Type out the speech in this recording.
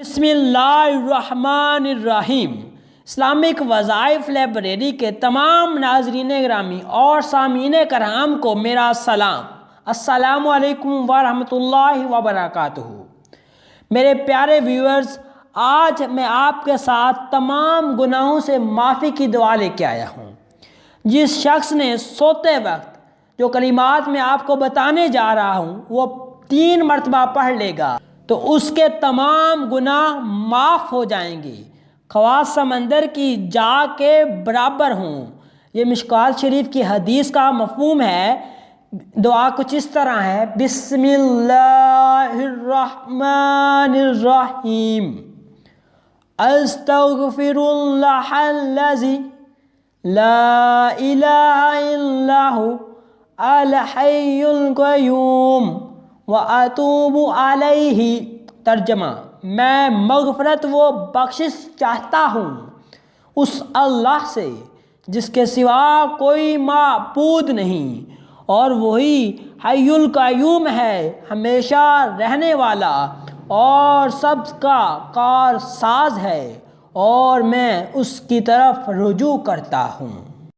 بسم اللہ الرحمن الرحیم۔ اسلامک وظائف لائبریری کے تمام ناظرین گرامی اور سامعین کرام کو میرا سلام۔ السلام علیکم ورحمۃ اللہ وبرکاتہ۔ میرے پیارے ویورز، آج میں آپ کے ساتھ تمام گناہوں سے معافی کی دعا لے کے آیا ہوں۔ جس شخص نے سوتے وقت جو کلمات میں آپ کو بتانے جا رہا ہوں وہ 3 مرتبہ پڑھ لے گا تو اس کے تمام گناہ معاف ہو جائیں گے، خواہ سمندر کی جا کے برابر ہوں۔ یہ مشکوٰۃ شریف کی حدیث کا مفہوم ہے۔ دعا کچھ اس طرح ہے: بسم اللہ الرحمن الرحیم، استغفر اللہ الذی لا الہ الا ھو الحی القیوم واتوب الیہ۔ ترجمہ: میں مغفرت و بخشش چاہتا ہوں اس اللہ سے جس کے سوا کوئی معبود نہیں، اور وہی حی القیوم ہے، ہمیشہ رہنے والا اور سب کا کار ساز ہے، اور میں اس کی طرف رجوع کرتا ہوں۔